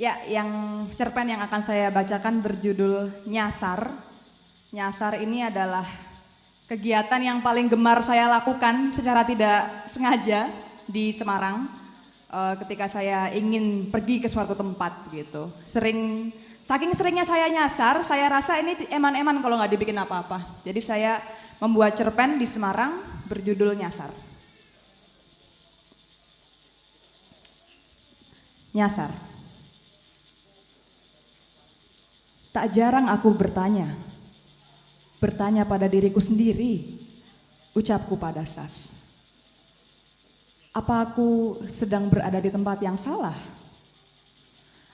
Ya, yang cerpen yang akan saya bacakan berjudul Nyasar. Nyasar ini adalah kegiatan yang paling gemar saya lakukan secara tidak sengaja di Semarang ketika saya ingin pergi ke suatu tempat gitu. Saking seringnya saya nyasar, saya rasa ini eman-eman kalau nggak dibikin apa-apa. Jadi saya membuat cerpen di Semarang berjudul Nyasar. Nyasar. Tak jarang aku bertanya pada diriku sendiri, ucapku pada Sas. Apa aku sedang berada di tempat yang salah?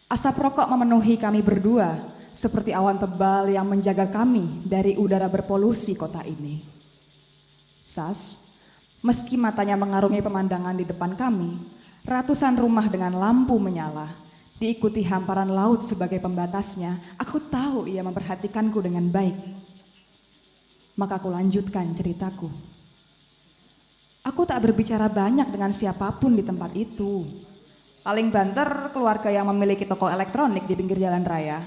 Asap rokok memenuhi kami berdua, seperti awan tebal yang menjaga kami dari udara berpolusi kota ini. Sas, meski matanya mengarungi pemandangan di depan kami, ratusan rumah dengan lampu menyala. Diikuti hamparan laut sebagai pembatasnya, aku tahu ia memperhatikanku dengan baik. Maka aku lanjutkan ceritaku. Aku tak berbicara banyak dengan siapapun di tempat itu. Paling banter keluarga yang memiliki toko elektronik di pinggir jalan raya.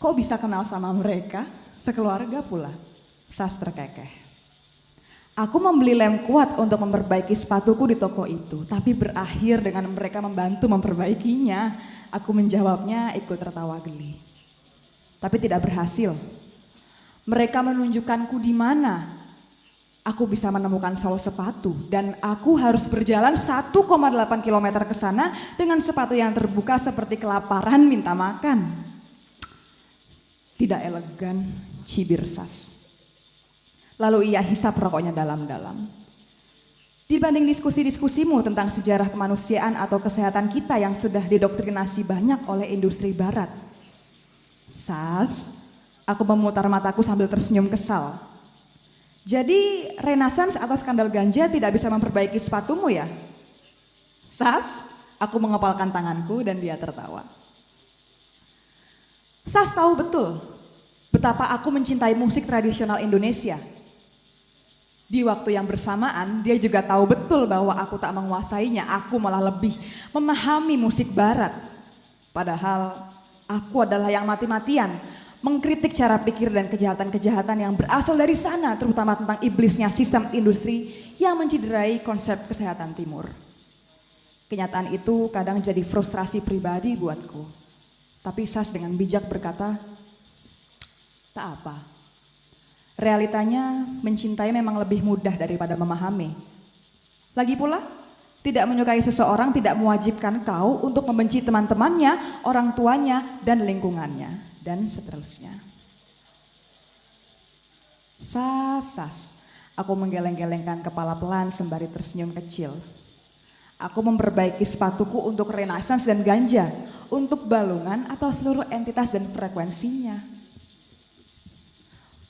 Kok bisa kenal sama mereka? Sekeluarga pula. Sas terkekeh. Aku membeli lem kuat untuk memperbaiki sepatuku di toko itu, tapi berakhir dengan mereka membantu memperbaikinya. Aku menjawabnya ikut tertawa geli. Tapi tidak berhasil. Mereka menunjukkanku di mana aku bisa menemukan sol sepatu dan aku harus berjalan 1,8 km ke sana dengan sepatu yang terbuka seperti kelaparan minta makan. Tidak elegan, cibir Sas. Lalu ia hisap rokoknya dalam-dalam. Dibanding diskusi-diskusimu tentang sejarah kemanusiaan atau kesehatan kita yang sudah didoktrinasi banyak oleh industri barat. Sas, aku memutar mataku sambil tersenyum kesal. Jadi renaissance atau skandal ganja tidak bisa memperbaiki sepatumu ya? Sas, aku mengepalkan tanganku dan dia tertawa. Sas tahu betul betapa aku mencintai musik tradisional Indonesia. Di waktu yang bersamaan, dia juga tahu betul bahwa aku tak menguasainya, aku malah lebih memahami musik barat. Padahal aku adalah yang mati-matian mengkritik cara pikir dan kejahatan-kejahatan yang berasal dari sana, terutama tentang iblisnya sistem industri yang menciderai konsep kesehatan timur. Kenyataan itu kadang jadi frustrasi pribadi buatku. Tapi Sas dengan bijak berkata, tak apa. Realitanya mencintai memang lebih mudah daripada memahami. Lagi pula, tidak menyukai seseorang tidak mewajibkan kau untuk membenci teman-temannya, orang tuanya, dan lingkungannya, dan seterusnya. Sas, aku menggeleng-gelengkan kepala pelan sembari tersenyum kecil. Aku memperbaiki sepatuku untuk renaissance dan ganja, untuk balungan atau seluruh entitas dan frekuensinya.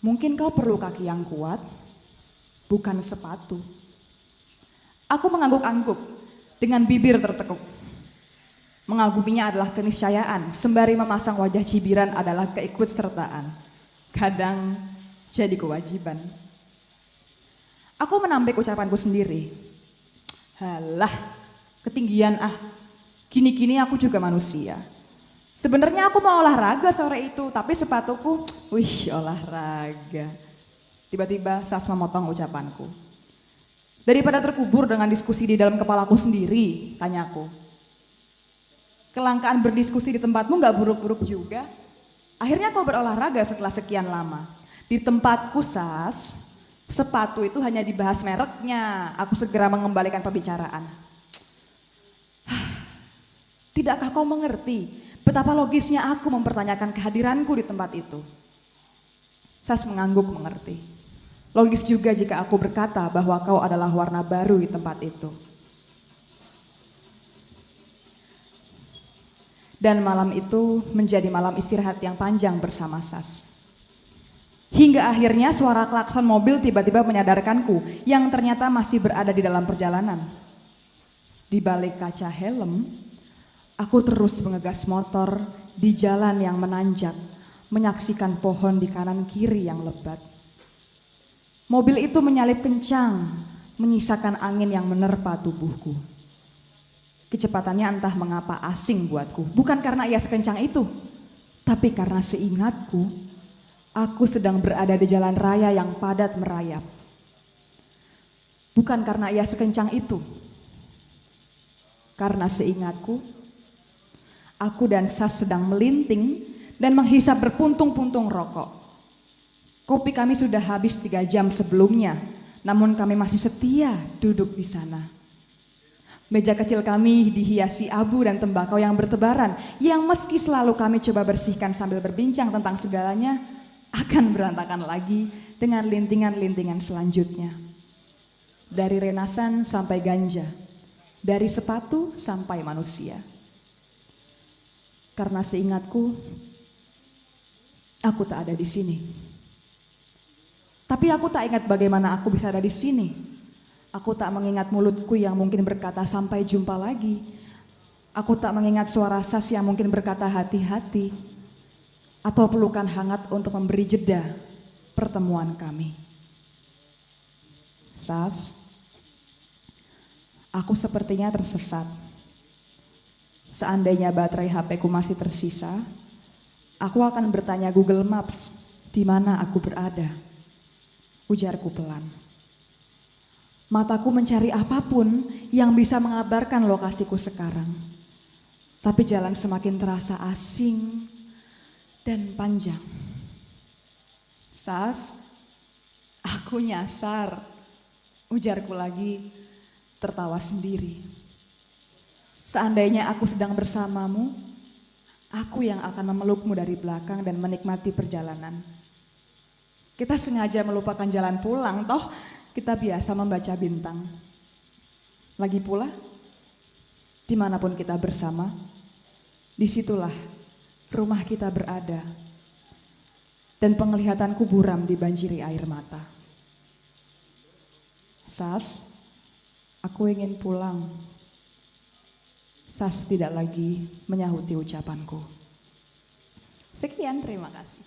Mungkin kau perlu kaki yang kuat, bukan sepatu. Aku mengangguk-angguk dengan bibir tertekuk. Mengaguminya adalah keniscayaan, sembari memasang wajah cibiran adalah keikutsertaan. Kadang jadi kewajiban. Aku menampik ucapanku sendiri. Halah, ketinggian ah. Gini-gini aku juga manusia. Sebenarnya aku mau olahraga sore itu, tapi sepatuku, wih olahraga. Tiba-tiba Sas memotong ucapanku. Daripada terkubur dengan diskusi di dalam kepalaku sendiri, tanyaku. Kelangkaan berdiskusi di tempatmu gak buruk-buruk juga? Akhirnya kau berolahraga setelah sekian lama. Di tempatku Sas, sepatu itu hanya dibahas mereknya. Aku segera mengembalikan pembicaraan. Tidakkah kau mengerti betapa logisnya aku mempertanyakan kehadiranku di tempat itu? Sas mengangguk mengerti. Logis juga jika aku berkata bahwa kau adalah warna baru di tempat itu. Dan malam itu menjadi malam istirahat yang panjang bersama Sas. Hingga akhirnya suara klakson mobil tiba-tiba menyadarkanku yang ternyata masih berada di dalam perjalanan. Di balik kaca helm, aku terus mengegas motor di jalan yang menanjak, menyaksikan pohon di kanan kiri yang lebat. Mobil itu menyalip kencang, menyisakan angin yang menerpa tubuhku. Kecepatannya entah mengapa asing buatku. Bukan karena ia sekencang itu, tapi karena seingatku, aku sedang berada di jalan raya yang padat merayap. Bukan karena ia sekencang itu, karena seingatku, aku dan Sas sedang melinting dan menghisap berpuntung-puntung rokok. Kopi kami sudah habis 3 jam sebelumnya, namun kami masih setia duduk di sana. Meja kecil kami dihiasi abu dan tembakau yang bertebaran, yang meski selalu kami coba bersihkan sambil berbincang tentang segalanya, akan berantakan lagi dengan lintingan-lintingan selanjutnya. Dari renasan sampai ganja, dari sepatu sampai manusia. Karena seingatku, aku tak ada di sini. Tapi aku tak ingat bagaimana aku bisa ada di sini. Aku tak mengingat mulutku yang mungkin berkata sampai jumpa lagi. Aku tak mengingat suara Sas yang mungkin berkata hati-hati. Atau pelukan hangat untuk memberi jeda pertemuan kami. Sas, aku sepertinya tersesat. Seandainya baterai HP-ku masih tersisa, aku akan bertanya Google Maps di mana aku berada. Ujarku pelan. Mataku mencari apapun yang bisa mengabarkan lokasiku sekarang. Tapi jalan semakin terasa asing dan panjang. Sas, aku nyasar. Ujarku lagi, tertawa sendiri. Seandainya aku sedang bersamamu, aku yang akan memelukmu dari belakang dan menikmati perjalanan. Kita sengaja melupakan jalan pulang, toh kita biasa membaca bintang. Lagi pula, dimanapun kita bersama, disitulah rumah kita berada. Dan penglihatanku buram dibanjiri air mata. Sas, aku ingin pulang. Sas tidak lagi menyahuti ucapanku. Sekian, terima kasih.